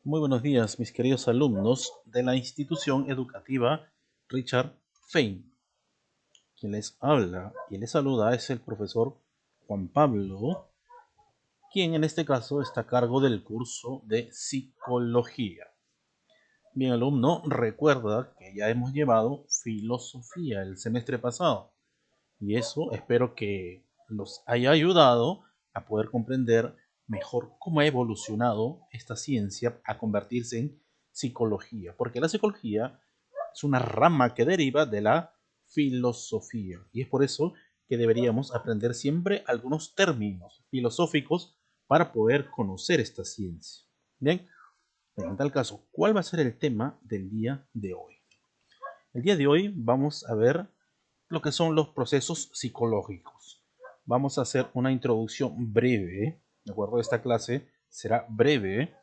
Muy buenos días, mis queridos alumnos de la institución educativa Richard Fein. Quien les habla y les saluda es el profesor Juan Pablo, quien en este caso está a cargo del curso de psicología. Bien, alumno, recuerda que ya hemos llevado filosofía el semestre pasado y eso espero que los haya ayudado a poder comprender mejor cómo ha evolucionado esta ciencia a convertirse en psicología, porque la psicología es una rama que deriva de la filosofía y es por eso que deberíamos aprender siempre algunos términos filosóficos para poder conocer esta ciencia. Bien, en tal caso, ¿cuál va a ser el tema del día de hoy? El día de hoy vamos a ver lo que son los procesos psicológicos. Vamos a hacer una introducción breve, ¿de acuerdo? Esta clase será breve,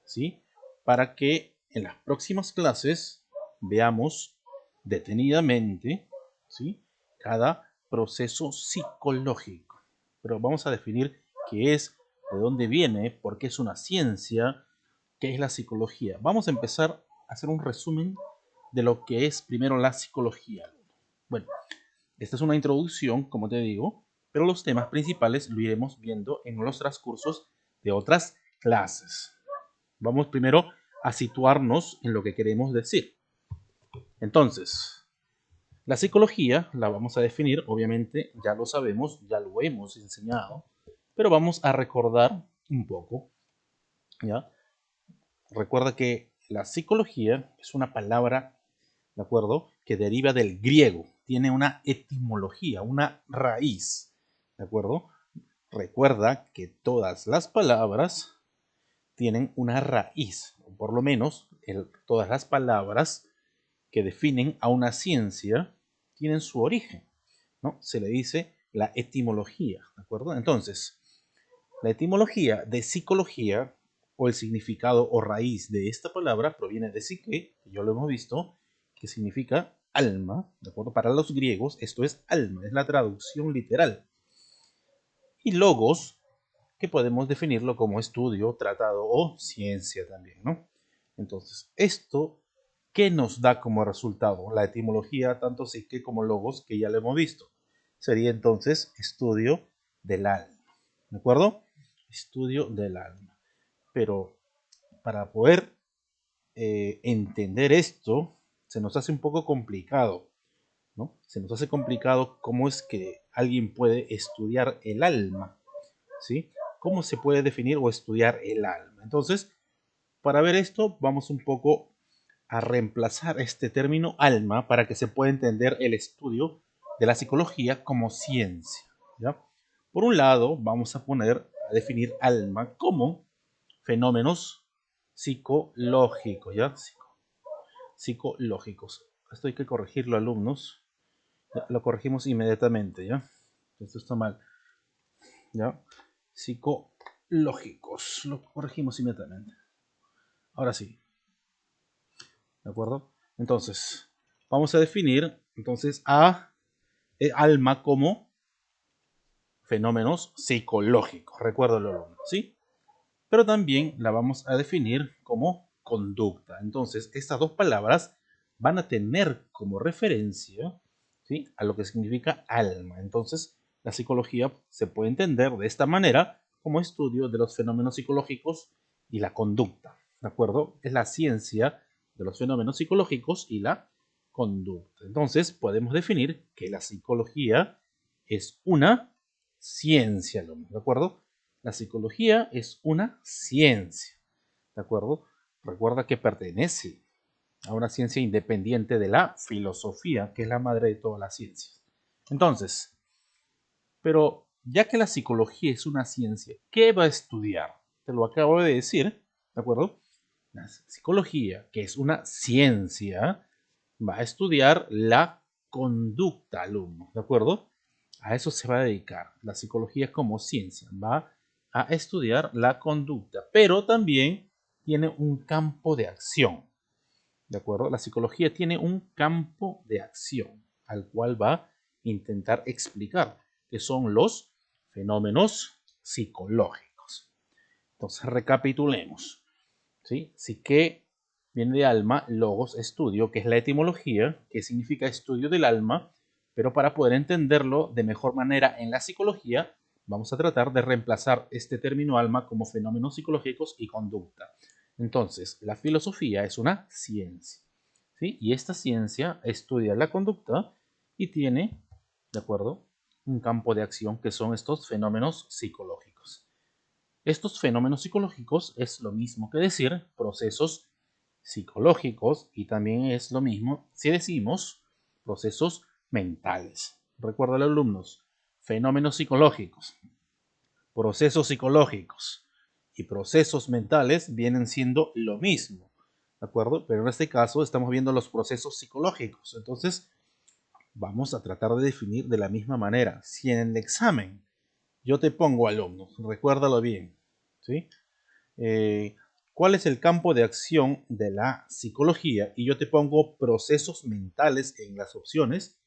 ¿sí? Para que en las próximas clases veamos detenidamente, ¿sí? Cada proceso psicológico. Pero vamos a definir qué es, de dónde viene, por qué es una ciencia, qué es la psicología. Vamos a empezar a hacer un resumen de lo que es primero la psicología. Bueno, esta es una introducción, como te digo, pero los temas principales lo iremos viendo en los transcursos de otras clases. Vamos primero a situarnos en lo que queremos decir. Entonces, la psicología la vamos a definir, obviamente ya lo sabemos, ya lo hemos enseñado, pero vamos a recordar un poco, ¿ya? Recuerda que la psicología es una palabra, ¿de acuerdo? Que deriva del griego, tiene una etimología, una raíz, ¿de acuerdo? Recuerda que todas las palabras tienen una raíz, o por lo menos todas las palabras que definen a una ciencia tienen su origen, ¿no? Se le dice la etimología, ¿de acuerdo? Entonces, la etimología de psicología o el significado o raíz de esta palabra proviene de psique, que ya lo hemos visto, que significa alma, ¿de acuerdo? Para los griegos esto es alma, es la traducción literal. Y logos, que podemos definirlo como estudio, tratado o ciencia también, ¿no? Entonces, esto, ¿qué nos da como resultado? La etimología, tanto psique como logos, que ya lo hemos visto. Sería entonces estudio del alma, ¿de acuerdo? Estudio del alma. Pero para poder entender esto, se nos hace un poco complicado, ¿no? Se nos hace complicado cómo es que alguien puede estudiar el alma, ¿sí? ¿Cómo se puede definir o estudiar el alma? Entonces, para ver esto, vamos un poco a reemplazar este término alma para que se pueda entender el estudio de la psicología como ciencia, ¿ya? Por un lado, vamos a definir alma como fenómenos psicológicos, ¿ya? Psicológicos. Esto hay que corregirlo, alumnos. Ya, lo corregimos inmediatamente, ¿ya? Esto está mal, ¿ya? Psicológicos. Lo corregimos inmediatamente. Ahora sí, ¿de acuerdo? Entonces, vamos a definir entonces a alma como fenómenos psicológicos. Recuérdalo, ¿sí? Pero también la vamos a definir como conducta. Entonces, estas dos palabras van a tener como referencia, ¿sí?, a lo que significa alma. Entonces, la psicología se puede entender de esta manera como estudio de los fenómenos psicológicos y la conducta, ¿de acuerdo? Es la ciencia de los fenómenos psicológicos y la conducta. Entonces, podemos definir que la psicología es una ciencia, ¿de acuerdo? La psicología es una ciencia, ¿de acuerdo? Recuerda que pertenece a una ciencia independiente de la filosofía, que es la madre de todas las ciencias. Entonces, pero ya que la psicología es una ciencia, ¿qué va a estudiar? Te lo acabo de decir, ¿de acuerdo? La psicología, que es una ciencia, va a estudiar la conducta, alumno, ¿de acuerdo? A eso se va a dedicar. La psicología como ciencia va a estudiar la conducta, pero también tiene un campo de acción, ¿de acuerdo? La psicología tiene un campo de acción al cual va a intentar explicar, que son los fenómenos psicológicos. Entonces, recapitulemos. ¿sí? Psique viene de alma, logos, estudio, que es la etimología, que significa estudio del alma, pero para poder entenderlo de mejor manera en la psicología, vamos a tratar de reemplazar este término alma como fenómenos psicológicos y conducta. Entonces, la filosofía es una ciencia, ¿sí? Y esta ciencia estudia la conducta y tiene, ¿de acuerdo?, un campo de acción que son estos fenómenos psicológicos. Estos fenómenos psicológicos es lo mismo que decir procesos psicológicos y también es lo mismo si decimos procesos mentales. Recuerda, alumnos, fenómenos psicológicos, procesos psicológicos y procesos mentales vienen siendo lo mismo, ¿de acuerdo? Pero en este caso estamos viendo los procesos psicológicos. Entonces, vamos a tratar de definir de la misma manera. Si en el examen yo te pongo alumnos, recuérdalo bien, ¿sí? ¿Cuál es el campo de acción de la psicología? Y yo te pongo procesos mentales en las opciones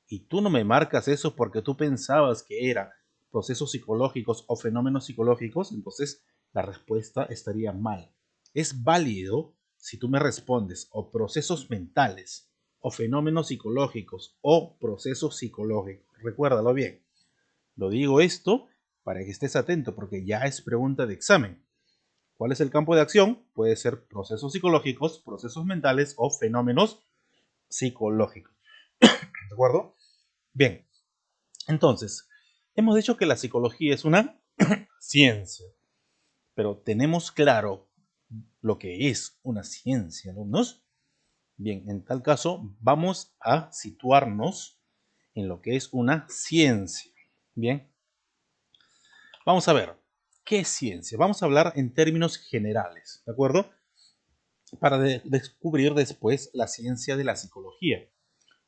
y tú no me marcas eso porque tú pensabas que era procesos psicológicos o fenómenos psicológicos, entonces la respuesta estaría mal. Es válido si tú me respondes o procesos mentales o fenómenos psicológicos o procesos psicológicos. Recuérdalo bien. Lo digo esto para que estés atento porque ya es pregunta de examen. ¿Cuál es el campo de acción? Puede ser procesos psicológicos, procesos mentales o fenómenos psicológicos. ¿De acuerdo? Bien, entonces, hemos dicho que la psicología es una ciencia, pero ¿tenemos claro lo que es una ciencia, alumnos? Bien, en tal caso, vamos a situarnos en lo que es una ciencia. Bien, vamos a ver, ¿qué es ciencia? Vamos a hablar en términos generales, ¿de acuerdo? Para descubrir después la ciencia de la psicología.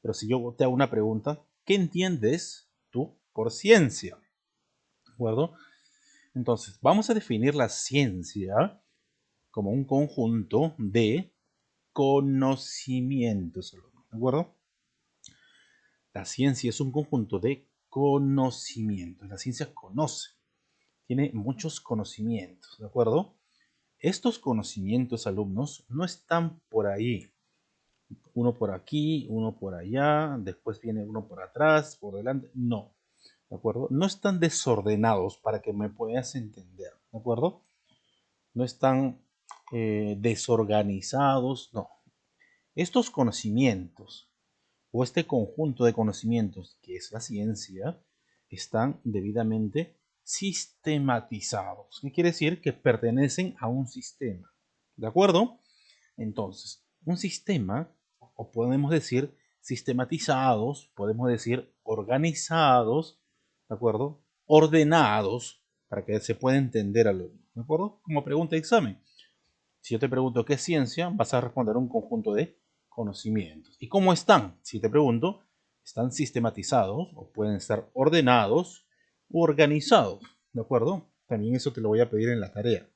Pero si yo te hago una pregunta, ¿qué entiendes tú por ciencia? ¿De acuerdo? Entonces, vamos a definir la ciencia como un conjunto de conocimientos, ¿de acuerdo? La ciencia es un conjunto de conocimientos. La ciencia conoce, tiene muchos conocimientos, ¿de acuerdo? Estos conocimientos, alumnos, no están por ahí. Uno por aquí, uno por allá, después viene uno por atrás, por delante. No, ¿de acuerdo? No están desordenados para que me puedas entender, ¿de acuerdo? No están desorganizados, no. Estos conocimientos o este conjunto de conocimientos que es la ciencia están debidamente sistematizados. ¿Qué quiere decir? Que pertenecen a un sistema. ¿De acuerdo? Entonces, un sistema, o podemos decir sistematizados, podemos decir organizados, ¿de acuerdo? Ordenados, para que se pueda entender algo, ¿de acuerdo? Como pregunta de examen. Si yo te pregunto qué es ciencia, vas a responder un conjunto de conocimientos. ¿Y cómo están? Si te pregunto, están sistematizados o pueden estar ordenados u organizados, ¿de acuerdo? También eso te lo voy a pedir en la tarea.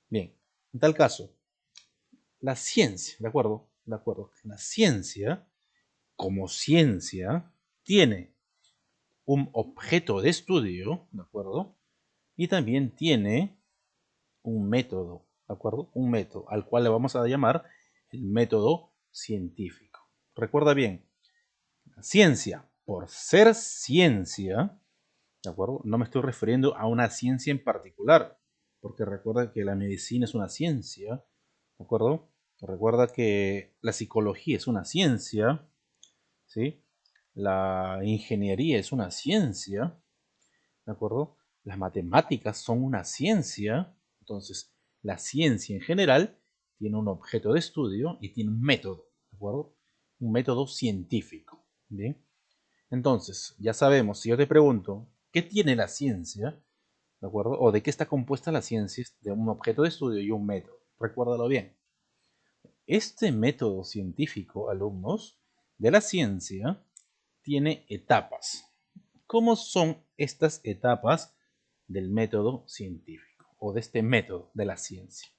Bien, en tal caso, la ciencia, ¿de acuerdo? De acuerdo. La ciencia, como ciencia, tiene un objeto de estudio, ¿de acuerdo? Y también tiene un método, ¿de acuerdo? Un método al cual le vamos a llamar el método científico. Recuerda bien, la ciencia, por ser ciencia, ¿de acuerdo? No me estoy refiriendo a una ciencia en particular, porque recuerda que la medicina es una ciencia, ¿de acuerdo? Recuerda que la psicología es una ciencia, ¿sí? La ingeniería es una ciencia, ¿de acuerdo? Las matemáticas son una ciencia, entonces la ciencia en general tiene un objeto de estudio y tiene un método, ¿de acuerdo? Un método científico, ¿bien? Entonces, ya sabemos, si yo te pregunto, ¿qué tiene la ciencia? ¿De acuerdo? O de qué está compuesta la ciencia, de un objeto de estudio y un método. Recuérdalo bien. Este método científico, alumnos, de la ciencia, tiene etapas. ¿Cómo son estas etapas del método científico o de este método de la ciencia?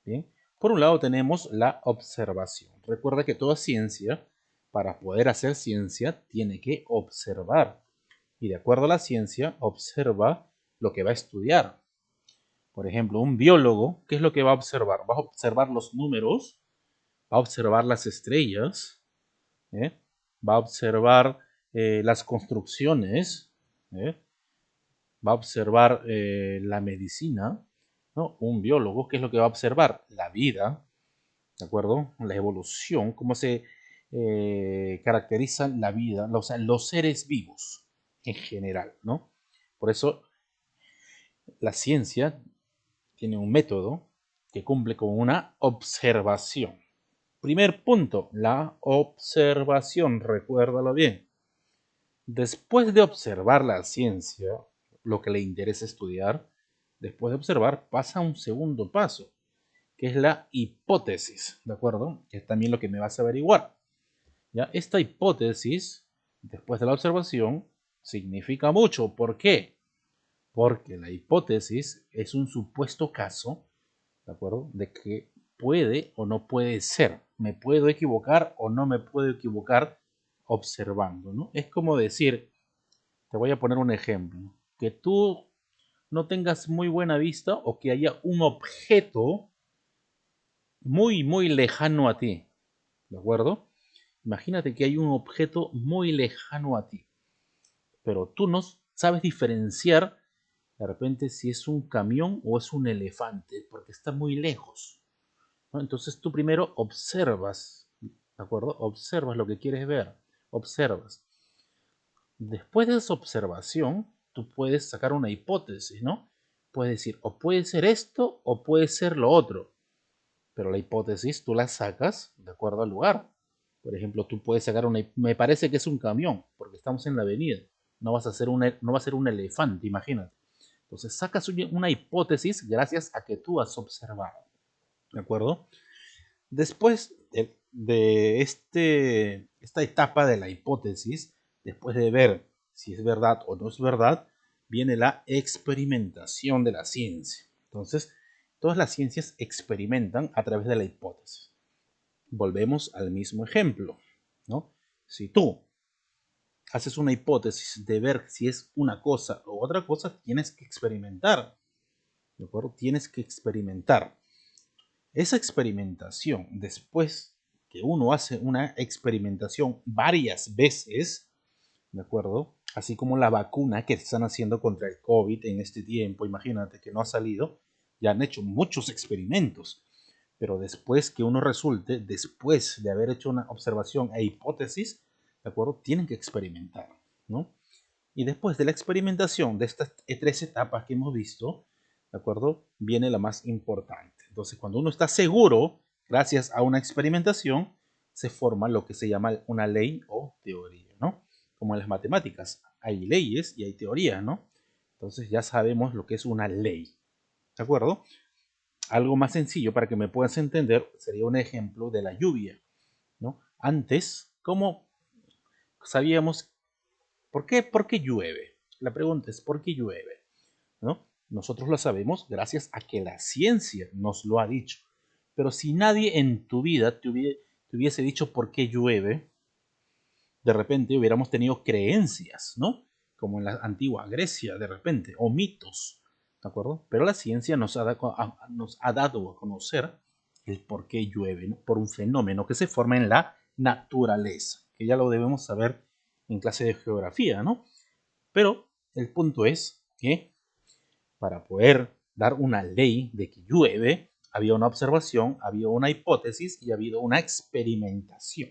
Bien, por un lado tenemos la observación. Recuerda que toda ciencia, para poder hacer ciencia, tiene que observar. Y de acuerdo a la ciencia, observa lo que va a estudiar. Por ejemplo, un biólogo, ¿qué es lo que va a observar? Va a observar los números, va a observar las estrellas, ¿eh? Va a observar las construcciones, ¿eh? Va a observar la medicina, ¿no? Un biólogo, ¿qué es lo que va a observar? La vida, ¿de acuerdo? La evolución, cómo se caracteriza la vida, o sea, los seres vivos en general, ¿no? Por eso la ciencia tiene un método que cumple con una observación. Primer punto, la observación, recuérdalo bien. Después de observar la ciencia, lo que le interesa estudiar, después de observar, pasa a un segundo paso, que es la hipótesis, ¿de acuerdo? Que es también lo que me vas a averiguar. ¿Ya? Esta hipótesis, después de la observación, significa mucho. ¿Por qué? Porque la hipótesis es un supuesto caso, ¿de acuerdo? De que puede o no puede ser. Me puedo equivocar o no me puedo equivocar observando, ¿no? Es como decir, te voy a poner un ejemplo, que tú no tengas muy buena vista o que haya un objeto muy lejano a ti, ¿de acuerdo? Imagínate que hay un objeto muy lejano a ti, pero tú no sabes diferenciar de repente si es un camión o es un elefante, porque está muy lejos, ¿no? Entonces tú primero observas, ¿de acuerdo? Observas lo que quieres ver, observas. Después de esa observación, tú puedes sacar una hipótesis, ¿no? Puedes decir, o puede ser esto o puede ser lo otro, pero la hipótesis tú la sacas de acuerdo al lugar. Por ejemplo, tú puedes sacar una, me parece que es un camión, porque estamos en la avenida. No vas a hacer no va a ser un elefante, imagínate. Entonces sacas una hipótesis gracias a que tú has observado. ¿De acuerdo? Después de esta etapa de la hipótesis, después de ver si es verdad o no es verdad, viene la experimentación de la ciencia. Entonces, todas las ciencias experimentan a través de la hipótesis. Volvemos al mismo ejemplo, ¿no? Si tú haces una hipótesis de ver si es una cosa o otra cosa, tienes que experimentar, ¿de acuerdo? Tienes que experimentar. Esa experimentación, después que uno hace una experimentación varias veces, ¿de acuerdo? Así como la vacuna que están haciendo contra el COVID en este tiempo, imagínate que no ha salido, ya han hecho muchos experimentos, pero después que uno resulte, después de haber hecho una observación e hipótesis, ¿de acuerdo? Tienen que experimentar, ¿no? Y después de la experimentación de estas tres etapas que hemos visto, ¿de acuerdo? Viene la más importante. Entonces, cuando uno está seguro, gracias a una experimentación, se forma lo que se llama una ley o teoría, ¿no? Como en las matemáticas, hay leyes y hay teorías, ¿no? Entonces ya sabemos lo que es una ley, ¿de acuerdo? Algo más sencillo para que me puedas entender sería un ejemplo de la lluvia, ¿no? Antes, ¿cómo sabíamos por qué llueve? La pregunta es, ¿por qué llueve? ¿No? Nosotros lo sabemos gracias a que la ciencia nos lo ha dicho. Pero si nadie en tu vida te hubiese dicho por qué llueve, de repente hubiéramos tenido creencias, ¿no? Como en la antigua Grecia, de repente, o mitos, ¿de acuerdo? Pero la ciencia nos ha dado a conocer el por qué llueve, ¿no? Por un fenómeno que se forma en la naturaleza, que ya lo debemos saber en clase de geografía, ¿no? Pero el punto es que para poder dar una ley de que llueve, había una observación, había una hipótesis y ha habido una experimentación.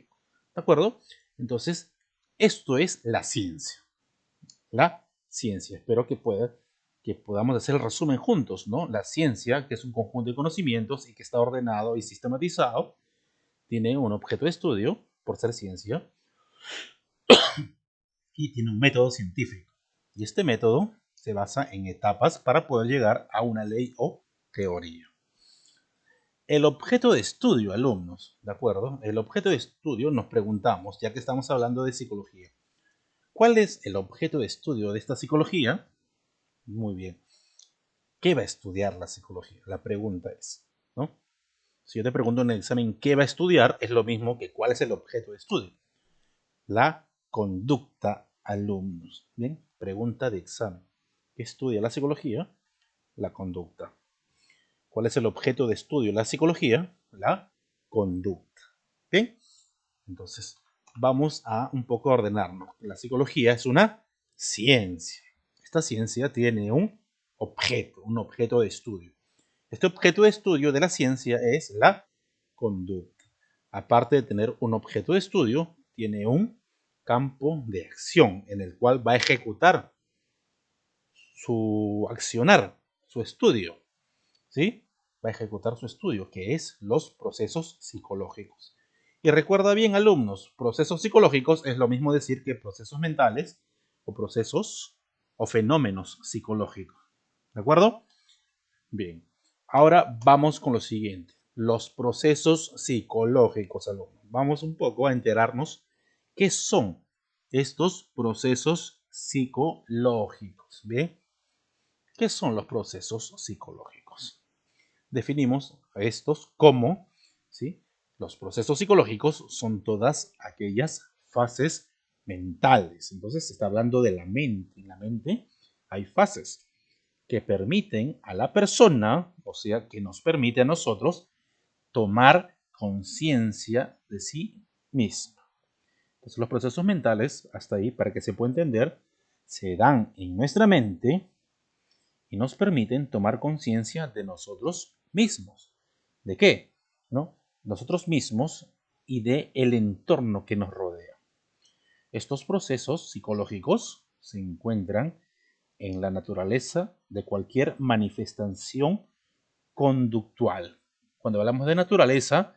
¿De acuerdo? Entonces, esto es la ciencia. La ciencia. Espero que podamos hacer el resumen juntos, ¿no? La ciencia, que es un conjunto de conocimientos y que está ordenado y sistematizado, tiene un objeto de estudio, por ser ciencia, y tiene un método científico. Y este método se basa en etapas para poder llegar a una ley o teoría. El objeto de estudio, alumnos, ¿de acuerdo? El objeto de estudio nos preguntamos, ya que estamos hablando de psicología, ¿cuál es el objeto de estudio de esta psicología? Muy bien. ¿Qué va a estudiar la psicología? La pregunta es, ¿no? Si yo te pregunto en el examen qué va a estudiar, es lo mismo que cuál es el objeto de estudio. La conducta, alumnos. Bien, pregunta de examen. ¿Qué estudia la psicología? La conducta. ¿Cuál es el objeto de estudio de la psicología? La conducta. ¿Bien? Entonces, vamos a un poco ordenarnos. La psicología es una ciencia. Esta ciencia tiene un objeto de estudio. Este objeto de estudio de la ciencia es la conducta. Aparte de tener un objeto de estudio, tiene un campo de acción en el cual va a ejecutar su accionar, su estudio. ¿Sí? Va a ejecutar su estudio, que es los procesos psicológicos. Y recuerda bien, alumnos, procesos psicológicos es lo mismo decir que procesos mentales o procesos o fenómenos psicológicos. ¿De acuerdo? Bien. Ahora vamos con lo siguiente. Los procesos psicológicos, alumnos. Vamos un poco a enterarnos qué son estos procesos psicológicos. ¿Bien? ¿Qué son los procesos psicológicos? Definimos a estos como, ¿sí? Los procesos psicológicos son todas aquellas fases mentales. Entonces se está hablando de la mente. En la mente hay fases que permiten a la persona, o sea, que nos permite a nosotros tomar conciencia de sí misma. Entonces los procesos mentales, hasta ahí, para que se pueda entender, se dan en nuestra mente y nos permiten tomar conciencia de nosotros mismos. ¿De qué? ¿No? Nosotros mismos y de el entorno que nos rodea. Estos procesos psicológicos se encuentran en la naturaleza de cualquier manifestación conductual. Cuando hablamos de naturaleza,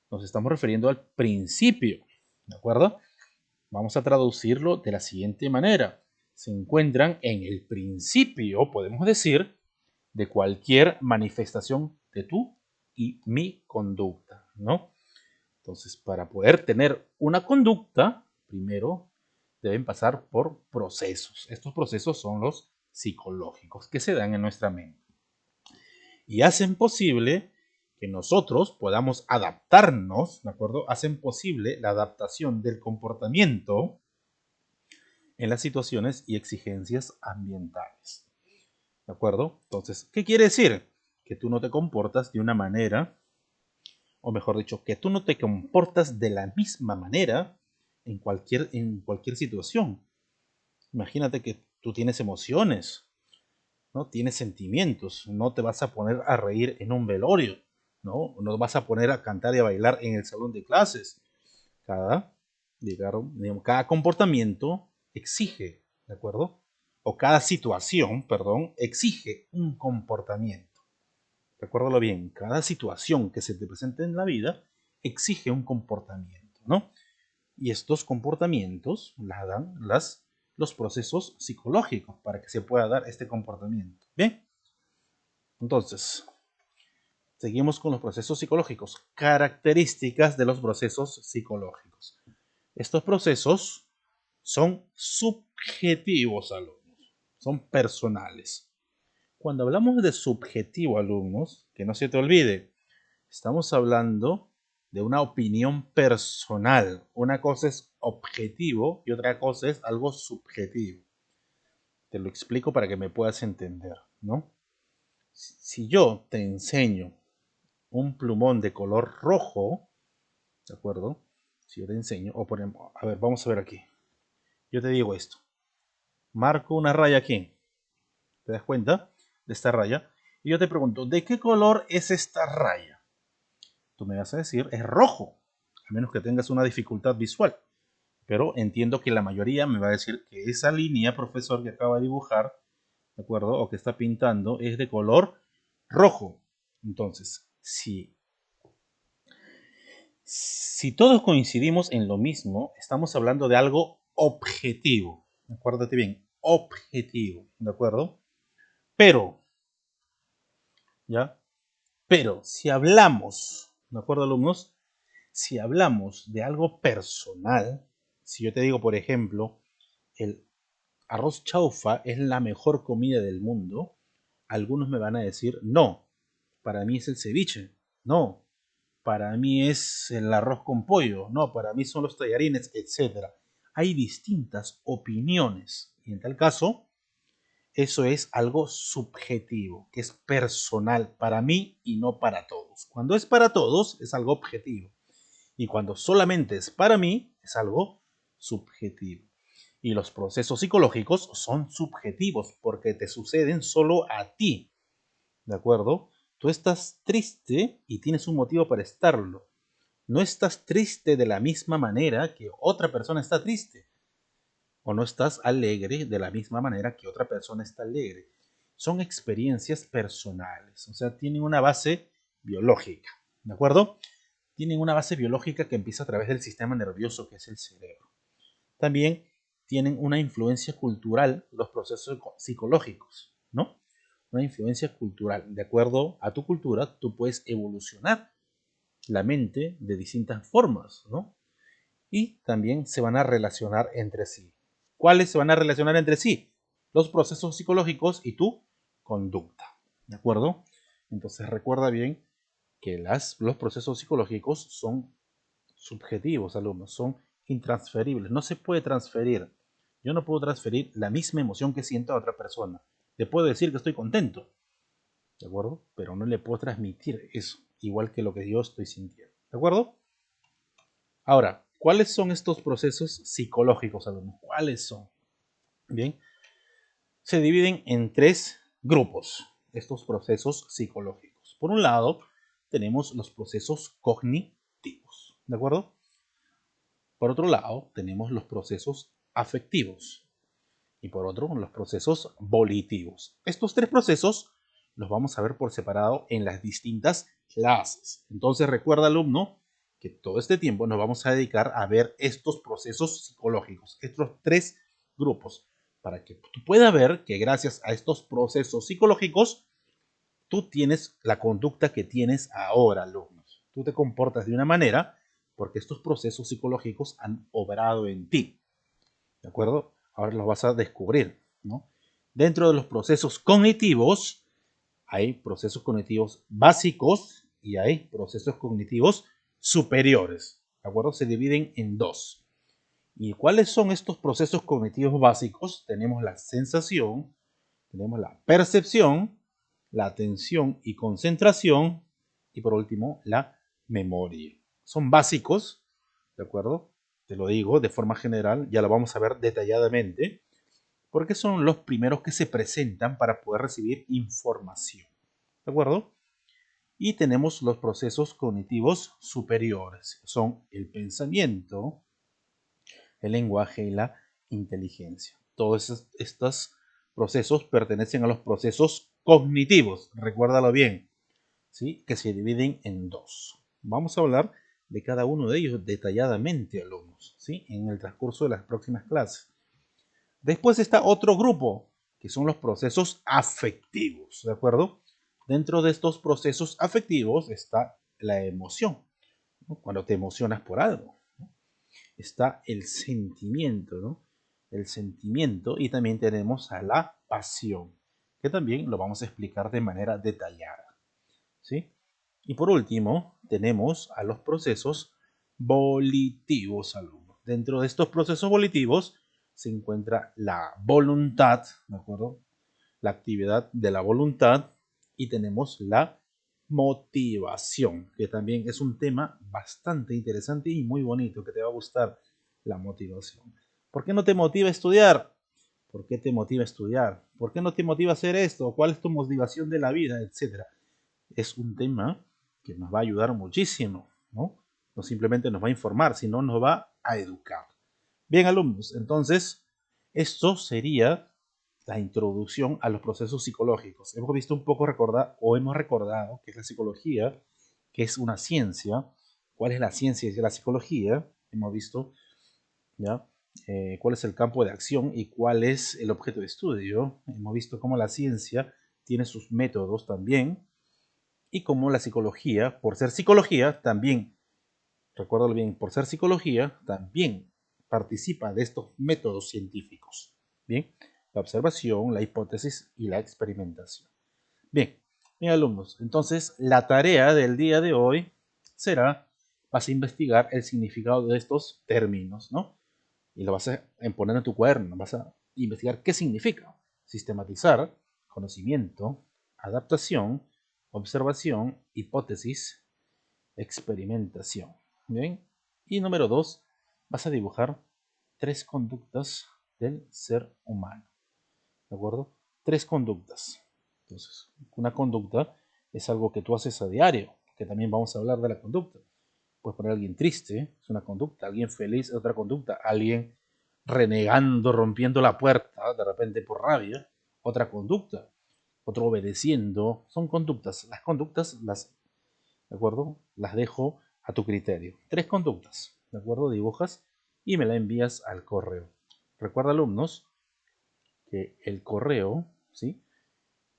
nos estamos refiriendo al principio, ¿de acuerdo? Vamos a traducirlo de la siguiente manera. Se encuentran en el principio, podemos decir, de cualquier manifestación de tu y mi conducta, ¿no? Entonces, para poder tener una conducta, primero deben pasar por procesos. Estos procesos son los psicológicos que se dan en nuestra mente y hacen posible que nosotros podamos adaptarnos, ¿de acuerdo? Hacen posible la adaptación del comportamiento en las situaciones y exigencias ambientales. ¿De acuerdo? Entonces, ¿qué quiere decir? Que tú no te comportas de una manera, o mejor dicho, que tú no te comportas de la misma manera en cualquier situación. Imagínate que tú tienes emociones, ¿no? Tienes sentimientos, no te vas a poner a reír en un velorio, ¿no? No vas a poner a cantar y a bailar en el salón de clases. Cada, digamos, cada comportamiento exige, ¿de acuerdo? O cada situación, perdón, exige un comportamiento. Recuérdalo bien, cada situación que se te presente en la vida exige un comportamiento, ¿no? Y estos comportamientos la dan los procesos psicológicos para que se pueda dar este comportamiento. Bien, entonces, seguimos con los procesos psicológicos. Características de los procesos psicológicos. Estos procesos son subjetivos, alumnos, son personales. Cuando hablamos de subjetivo, alumnos, que no se te olvide, estamos hablando de una opinión personal. Una cosa es objetivo y otra cosa es algo subjetivo. Te lo explico para que me puedas entender, ¿no? Si yo te enseño un plumón de color rojo, ¿de acuerdo? Si yo te enseño, o ponemos, a ver, vamos a ver aquí. Yo te digo esto. Marco una raya aquí. ¿Te das cuenta de esta raya? Y yo te pregunto, ¿de qué color es esta raya? Tú me vas a decir, es rojo, a menos que tengas una dificultad visual. Pero entiendo que la mayoría me va a decir que esa línea, profesor, que acaba de dibujar, ¿de acuerdo? O que está pintando, es de color rojo. Entonces, si todos coincidimos en lo mismo, estamos hablando de algo objetivo. Acuérdate bien, objetivo, ¿de acuerdo? Pero, ¿ya? Pero si hablamos, ¿de acuerdo, alumnos? Si hablamos de algo personal, si yo te digo, por ejemplo, el arroz chaufa es la mejor comida del mundo, algunos me van a decir, no, para mí es el ceviche, no, para mí es el arroz con pollo, no, para mí son los tallarines, etc. Hay distintas opiniones y en tal caso eso es algo subjetivo, que es personal para mí y no para todos. Cuando es para todos, es algo objetivo. Y cuando solamente es para mí, es algo subjetivo. Y los procesos psicológicos son subjetivos porque te suceden solo a ti. ¿De acuerdo? Tú estás triste y tienes un motivo para estarlo. No estás triste de la misma manera que otra persona está triste. O no estás alegre de la misma manera que otra persona está alegre. Son experiencias personales, o sea, tienen una base biológica, ¿de acuerdo? Tienen una base biológica que empieza a través del sistema nervioso, que es el cerebro. También tienen una influencia cultural, los procesos psicológicos, ¿no? Una influencia cultural. De acuerdo a tu cultura, tú puedes evolucionar la mente de distintas formas, ¿no? Y también se van a relacionar entre sí. ¿Cuáles se van a relacionar entre sí? Los procesos psicológicos y tu conducta. ¿De acuerdo? Entonces recuerda bien que los procesos psicológicos son subjetivos, alumnos, son intransferibles. No se puede transferir. Yo no puedo transferir la misma emoción que siento a otra persona. Le puedo decir que estoy contento, ¿de acuerdo? Pero no le puedo transmitir eso, igual que lo que yo estoy sintiendo. ¿De acuerdo? Ahora, ¿cuáles son estos procesos psicológicos, alumnos? ¿Cuáles son? Bien, se dividen en tres grupos, estos procesos psicológicos. Por un lado, tenemos los procesos cognitivos, ¿de acuerdo? Por otro lado, tenemos los procesos afectivos y por otro, los procesos volitivos. Estos tres procesos los vamos a ver por separado en las distintas clases. Entonces, recuerda, alumno, que todo este tiempo nos vamos a dedicar a ver estos procesos psicológicos, estos tres grupos, para que tú puedas ver que gracias a estos procesos psicológicos, tú tienes la conducta que tienes ahora, alumnos. Tú te comportas de una manera porque estos procesos psicológicos han obrado en ti. ¿De acuerdo? Ahora los vas a descubrir, ¿no? Dentro de los procesos cognitivos, hay procesos cognitivos básicos y hay procesos cognitivos superiores. ¿De acuerdo? Se dividen en dos. ¿Y cuáles son estos procesos cognitivos básicos? Tenemos la sensación, tenemos la percepción, la atención y concentración y por último la memoria. Son básicos, ¿de acuerdo? Te lo digo de forma general, ya lo vamos a ver detalladamente, porque son los primeros que se presentan para poder recibir información, ¿de acuerdo? Y tenemos los procesos cognitivos superiores, son el pensamiento, el lenguaje y la inteligencia. Todos estos procesos pertenecen a los procesos cognitivos, recuérdalo bien, ¿sí? Que se dividen en dos. Vamos a hablar de cada uno de ellos detalladamente, alumnos, ¿sí? En el transcurso de las próximas clases. Después está otro grupo, que son los procesos afectivos, ¿de acuerdo? Dentro de estos procesos afectivos está la emoción, ¿no? Cuando te emocionas por algo, ¿no? Está el sentimiento, ¿no? El sentimiento y también tenemos a la pasión, que también lo vamos a explicar de manera detallada, ¿sí? Y por último, tenemos a los procesos volitivos, alumnos. Dentro de estos procesos volitivos se encuentra la voluntad, ¿de acuerdo? La actividad de la voluntad y tenemos la motivación, que también es un tema bastante interesante y muy bonito, que te va a gustar la motivación. ¿Por qué no te motiva a estudiar? ¿Por qué te motiva a estudiar? ¿Por qué no te motiva a hacer esto? ¿Cuál es tu motivación de la vida? Etcétera. Es un tema que nos va a ayudar muchísimo, ¿no? No simplemente nos va a informar, sino nos va a educar. Bien, alumnos, entonces, esto sería la introducción a los procesos psicológicos. Hemos visto un poco o hemos recordado que es la psicología, que es una ciencia. ¿Cuál es la ciencia de la psicología? Hemos visto, ¿ya? Cuál es el campo de acción y cuál es el objeto de estudio. Hemos visto cómo la ciencia tiene sus métodos también y cómo la psicología, por ser psicología, también, recuérdalo bien, por ser psicología, también participa de estos métodos científicos. Bien, la observación, la hipótesis y la experimentación. Bien, bien alumnos, entonces la tarea del día de hoy será, vas a investigar el significado de estos términos, ¿no? Y lo vas a poner en tu cuaderno, vas a investigar qué significa. sistematizar, conocimiento, adaptación, observación, hipótesis, experimentación. Bien. Y número 2, vas a dibujar 3 conductas del ser humano. ¿De acuerdo? 3 conductas. Entonces, una conducta es algo que tú haces a diario, que también vamos a hablar de la conducta. Pues para alguien triste es una conducta, alguien feliz es otra conducta, alguien renegando, rompiendo la puerta de repente por rabia, otra conducta, otro obedeciendo, son conductas. Las conductas ¿de acuerdo? Las dejo a tu criterio. 3 conductas, ¿de acuerdo? Dibujas y me la envías al correo. Recuerda, alumnos, que el correo, ¿sí?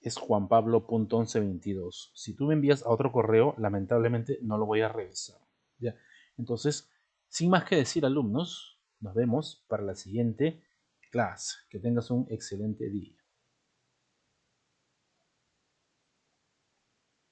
Es juanpablo.1122. Si tú me envías a otro correo, lamentablemente no lo voy a revisar. ¿Ya? Entonces, sin más que decir, alumnos, nos vemos para la siguiente clase. Que tengas un excelente día.